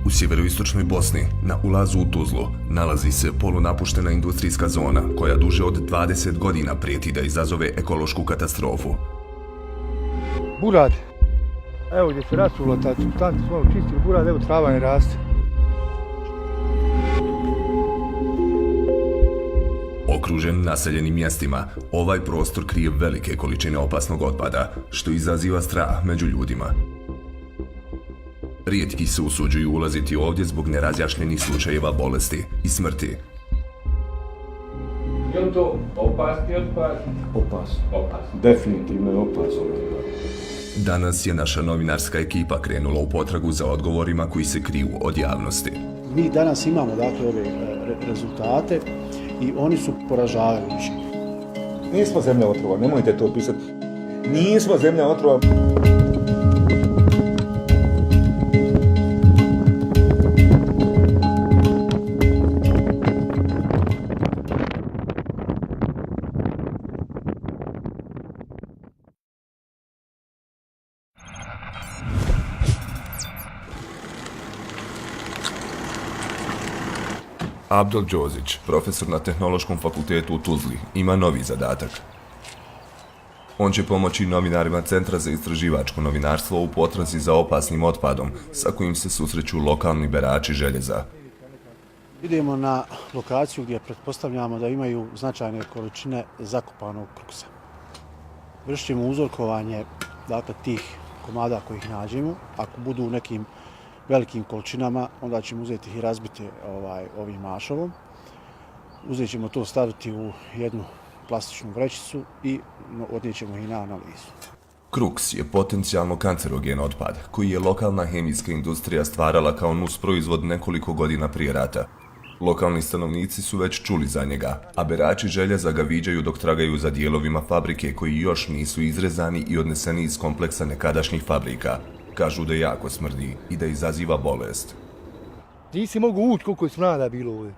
U sjeveroistočnoj Bosni, na ulazu u Tuzlu, nalazi se polunapuštena industrijska zona koja duže od 20 godina prijeti da izazove ekološku katastrofu. Burad, evo gdje se rasulo, tanti smo čistili burad, evo trava ne raste. Okružen naseljenim mjestima, ovaj prostor krije velike količine opasnog otpada, što izaziva strah među ljudima. Rijetki se usuđuju ulaziti ovdje zbog nerazjašnjenih slučajeva bolesti i smrti. Je li to opasni otpad? Opasno. Definitivno je opasno. Danas je naša novinarska ekipa krenula u potragu za odgovorima koji se kriju od javnosti. Mi danas imamo dakle ove rezultate i oni su poražavajući. Nismo zemlja otrova, nemojte to pisati. Nismo zemlja otrova. Abdul Džozić, profesor na Tehnološkom fakultetu u Tuzli, ima novi zadatak. On će pomoći novinarima Centra za istraživačko novinarstvo u potrazi za opasnim otpadom sa kojim se susreću lokalni berači željeza. Idemo na lokaciju gdje pretpostavljamo da imaju značajne količine zakopanog kruksa. Vršit ćemo uzorkovanje dakle, tih komada kojih nađemo. Ako budu u nekim velikim količinama, onda ćemo uzeti i razbiti ovim mašovom. Uzet ćemo to staviti u jednu plastičnu vrećicu i odnijećemo ih na analizu. Kruks je potencijalno kancerogen otpad koji je lokalna hemijska industrija stvarala kao nusproizvod nekoliko godina prije rata. Lokalni stanovnici su već čuli za njega, a berači željeza ga viđaju dok tragaju za dijelovima fabrike koji još nisu izrezani i odneseni iz kompleksa nekadašnjih fabrika. Kažu da jako smrdi i da izaziva bolest. Nisi mogu ući koliko je smrada bilo ovdje.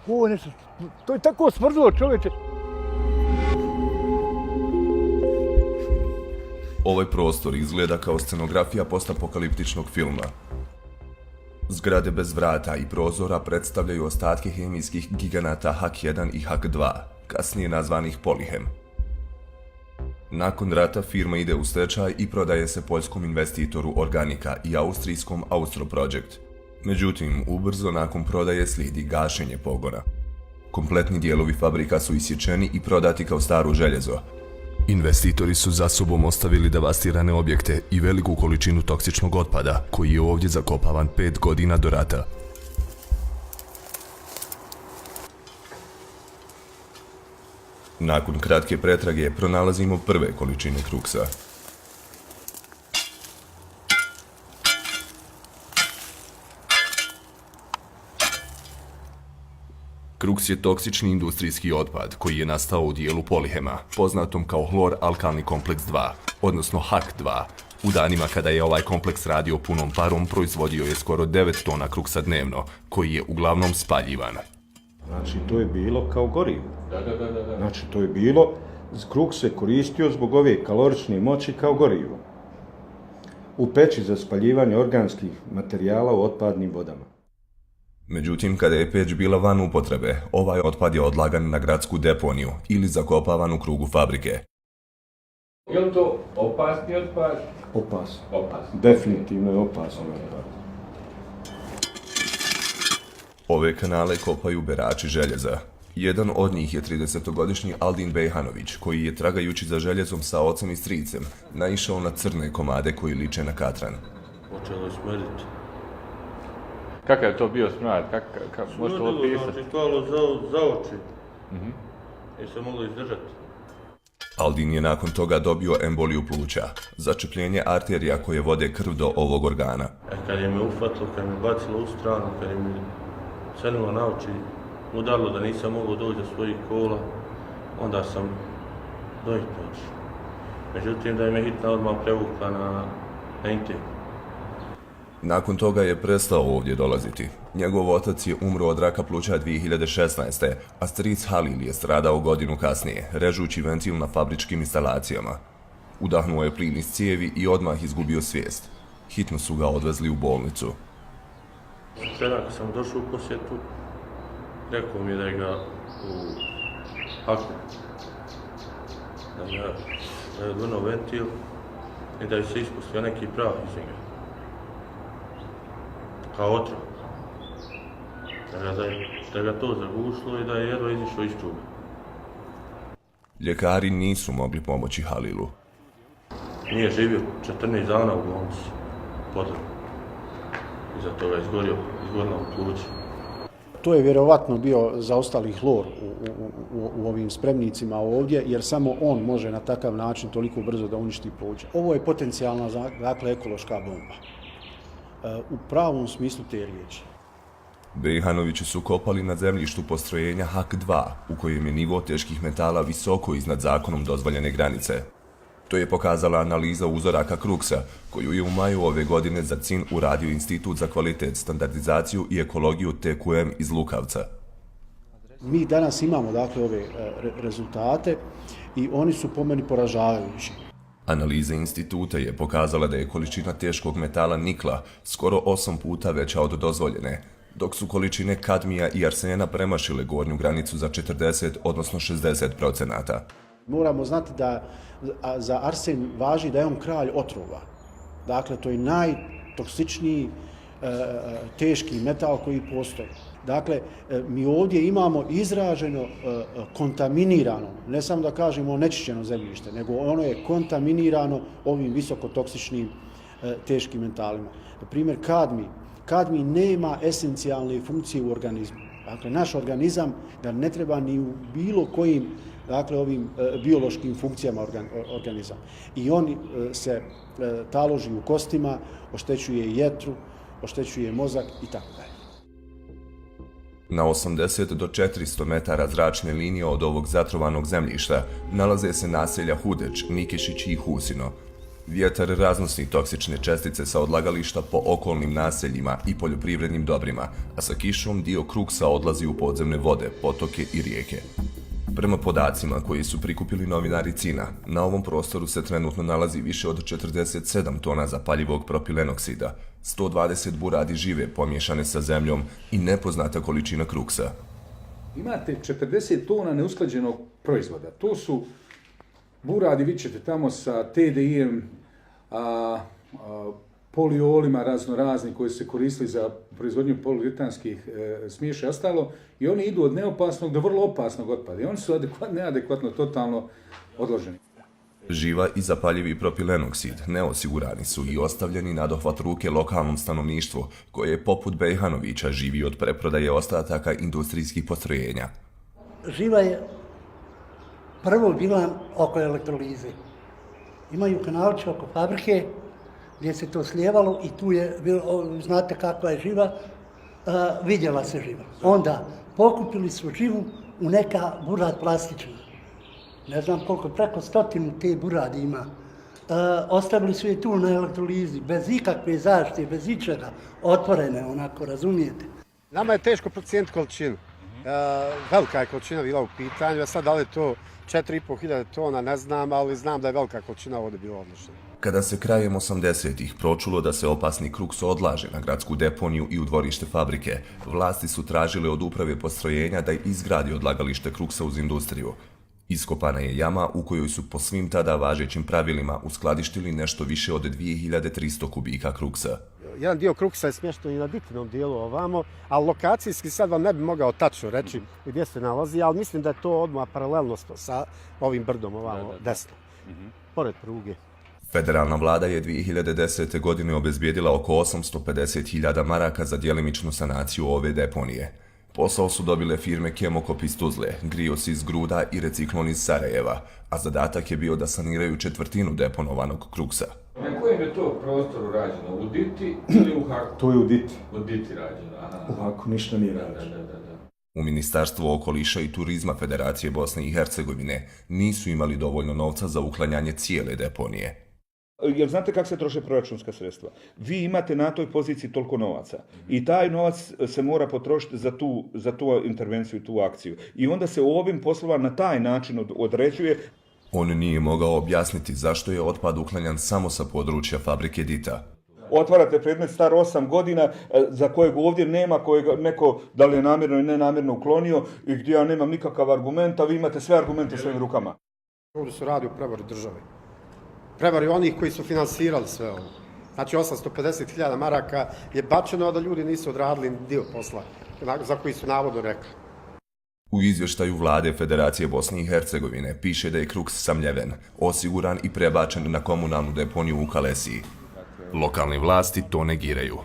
Ovo je nešto, to je tako smrdilo čovječe. Ovaj prostor izgleda kao scenografija postapokaliptičnog filma. Zgrade bez vrata i prozora predstavljaju ostatke hemijskih giganata HAK1 i HAK2, kasnije nazvanih Polihem. Nakon rata firma ide u stečaj i prodaje se poljskom investitoru Organika i austrijskom Austroprojekt. Međutim, ubrzo nakon prodaje slijedi gašenje pogona. Kompletni dijelovi fabrika su isječeni i prodati kao staro željezo. Investitori su za sobom ostavili devastirane objekte i veliku količinu toksičnog otpada, koji je ovdje zakopavan 5 godina do rata. Nakon kratke pretrage pronalazimo prve količine kruksa. Kruks je toksični industrijski otpad koji je nastao u dijelu Polihema, poznatom kao hlor-alkalni kompleks 2, odnosno HAK2. U danima kada je ovaj kompleks radio punom parom, proizvodio je skoro 9 tona kruksa dnevno, koji je uglavnom spaljivan. Znači, to je bilo kao gorivo. Da. Znači, to je bilo, kruks se koristio zbog ove kalorične moći kao gorivo. U peći za spaljivanje organskih materijala u otpadnim vodama. Međutim, kada je peć bila van upotrebe, ovaj otpad je odlagan na gradsku deponiju ili zakopavan u krugu fabrike. Je li to opasni otpad? Opasno. Definitivno je opasno. Ove kanale kopaju berači željeza. Jedan od njih je 30-godišnji Aldin Bejhanović, koji je tragajući za željezom sa ocem i stricem naišao na crne komade koji liče na katran. Počelo je smrditi. Kakav je to bio smrad? Možete li opisati? Znači, palo za oči. I se moglo izdržati. Aldin je nakon toga dobio emboliju pluća, začepljenje arterija koje vode krv do ovog organa. Kad je me uhvatilo, kad me bacilo u stranu, kad je me crnilo na oči, udarilo da nisam mogao doći do svojih kola, onda sam do hitne otišao. Međutim, da je me hitna odmah prevukla na intek. Nakon toga je prestao ovdje dolaziti. Njegov otac je umro od raka pluća 2016. a stric Halil je stradao godinu kasnije, režući ventil na fabričkim instalacijama. Udahnuo je plin iz cijevi i odmah izgubio svijest. Hitno su ga odvezli u bolnicu. Sutradan kad sam došao u posjetu, rekao mi je da je ga u haku, da je odvrnuo ventil i da je se ispustio neki prah iz njega. Kao otrov. Da ga to zagušilo i da je jedva izišao iz čuba. Ljekari nisu mogli pomoći Halilu. Nije živio 14 dana u bolnici, podvrlo. Iza toga je izgorila u pluća. To je vjerovatno bio zaostali hlor u ovim spremnicima ovdje, jer samo on može na takav način toliko brzo da uništi pluća. Ovo je potencijalna, dakle, ekološka bomba. U pravom smislu te riječi. Bejhanovići su kopali na zemljištu postrojenja HAK-2, u kojem je nivo teških metala visoko iznad zakonom dozvoljene granice. To je pokazala analiza uzoraka kruksa, koju je u maju ove godine za CIN uradio Institut za kvalitet, standardizaciju i ekologiju TQM iz Lukavca. Mi danas imamo, dakle, ove rezultate i oni su po meni poražavajući. Analiza instituta je pokazala da je količina teškog metala nikla skoro 8 puta veća od dozvoljene, dok su količine kadmija i arsena premašile gornju granicu za 40, odnosno 60%. Moramo znati da za arsen važi da je on kralj otrova. Dakle, to je najtoksičniji teški metal koji postoji. Dakle, mi ovdje imamo izraženo kontaminirano, ne samo da kažemo onečišćeno zemljište, nego ono je kontaminirano ovim visokotoksičnim teškim metalima. Na primjer, kadmij nema esencijalne funkcije u organizmu. Dakle, naš organizam ga ne treba ni u bilo kojim, dakle, ovim biološkim funkcijama organizam. I on se taloži u kostima, oštećuje jetru, oštećuje mozak i tako dalje. Na 80 do 400 metara zračne linije od ovog zatrovanog zemljišta nalaze se naselja Hudeć, Nikešić i Husino. Vjetar raznosi toksične čestice sa odlagališta po okolnim naseljima i poljoprivrednim dobrima, a sa kišom dio kruksa odlazi u podzemne vode, potoke i rijeke. Prema podacima koji su prikupili novinari CIN-a, na ovom prostoru se trenutno nalazi više od 47 tona zapaljivog propilenoksida, 120 buradi žive pomiješane sa zemljom i nepoznata količina kruksa. Imate 40 tona neusklađenog proizvoda. To su buradi, vi ćete tamo sa TDI-em, poliolima raznorazni koji su se koristili za proizvodnju poliuretanskih smješa i ostalo, i oni idu od neopasnog do vrlo opasnog otpada. I oni su neadekvatno totalno odloženi. Živa i zapaljivi propilenoksid neosigurani su i ostavljeni na dohvat ruke lokalnom stanovništvu, koje je poput Bejhanovića živi od preprodaje ostataka industrijskih postrojenja. Živa je prvo bila oko elektrolize. Imaju kanalče oko fabrike gdje se to slijevalo i tu je bilo, znate kakva je živa, vidjela se živa. Onda pokupili su živu u neka burad plastična. Ne znam koliko, preko 100 te buradi ima. Ostavili su je tu na elektrolizi, bez ikakve zaštite, bez ičega, otvorene onako, razumijete. Nama je teško procijeniti količinu. Velika je količina bila u pitanju, a sad da li je to 4.500 tona, ne znam, ali znam da je velika količina ovdje bila odlična. Kada se krajem 80-ih pročulo da se opasni kruks odlaže na gradsku deponiju i u dvorište fabrike, vlasti su tražile od uprave postrojenja da izgradi odlagalište kruksa uz industriju. Iskopana je jama u kojoj su po svim tada važećim pravilima uskladištili nešto više od 2300 kubika kruksa. Jedan dio kruksa je smješten i na Ditinom dijelu ovamo, ali lokacijski sad vam ne bi mogao tačno reći gdje se nalazi, ali mislim da je to odmah paralelno sa ovim brdom ovamo desno, pored pruge. Federalna vlada je 2010. godine obezbijedila oko 850.000 maraka za djelimičnu sanaciju ove deponije. Posao su dobile firme Kemokop iz Tuzle, Grios iz Gruda i Reciklon iz Sarajeva, a zadatak je bio da saniraju četvrtinu deponovanog kruksa. Na kojem je to prostoru rađeno? U Diti ili u Haku? To je u Diti. U Diti rađeno, aha. U Haku ništa nije rađeno. U Ministarstvu okoliša i turizma Federacije Bosne i Hercegovine nisu imali dovoljno novca za uklanjanje cijele deponije. Jer znate kako se troše proračunska sredstva? Vi imate na toj poziciji toliko novaca i taj novac se mora potrošiti za tu intervenciju, tu akciju. I onda se u ovim poslovima na taj način određuje. On nije mogao objasniti zašto je otpad uklanjan samo sa područja fabrike Dita. otvarate predmet star 8 godina za kojeg ovdje nema, kojeg neko da li je namjerno ili nenamjerno uklonio i gdje ja nemam nikakav argument, a vi imate sve argumente u svojim rukama. Ovdje se radi o prevari države. Prevari onih koji su finansirali sve ovo. Znači 850.000 maraka je bačeno, a da ljudi nisu odradili dio posla za koji su navodno rekli. U izvještaju vlade Federacije Bosne i Hercegovine piše da je Kruks samljeven, osiguran i prebačen na komunalnu deponiju u Kalesiji. Lokalne vlasti to negiraju.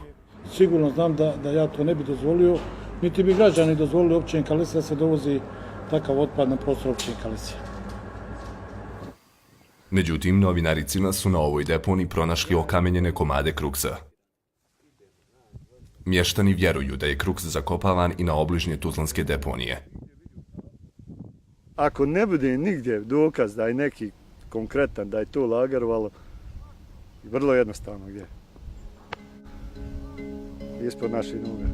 Sigurno znam da ja to ne bi dozvolio, niti bi građani dozvolili općini Kalesija da se dovozi takav otpad na prostor općine Kalesija. Međutim, novinari CILA su na ovoj deponiji pronašli okamenjene komade Kruksa. Mještani vjeruju da je Kruks zakopavan i na obližnje tuzlanske deponije. Ako ne bude nigdje dokaz da je neki konkretan, da je to lagarovalo, vrlo jednostavno gdje. Ispod naše noge.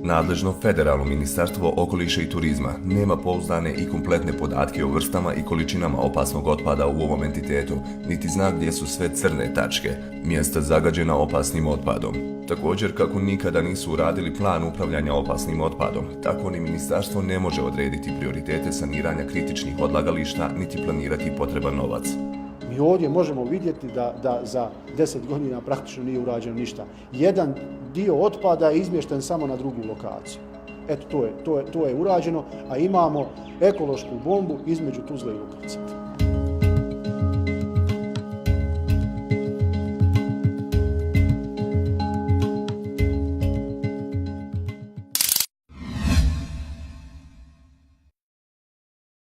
Nadležno federalno ministarstvo okoliša i turizma nema pouzdane i kompletne podatke o vrstama i količinama opasnog otpada u ovom entitetu, niti zna gdje su sve crne tačke, mjesta zagađena opasnim otpadom. Također, kako nikada nisu uradili plan upravljanja opasnim otpadom, tako ni ministarstvo ne može odrediti prioritete saniranja kritičnih odlagališta, niti planirati potreban novac. Mi ovdje možemo vidjeti da za 10 godina praktično nije urađeno ništa. Jedan dio otpada je izmješten samo na drugu lokaciju. Eto, to je urađeno, a imamo ekološku bombu između Tuzle i Lukovca.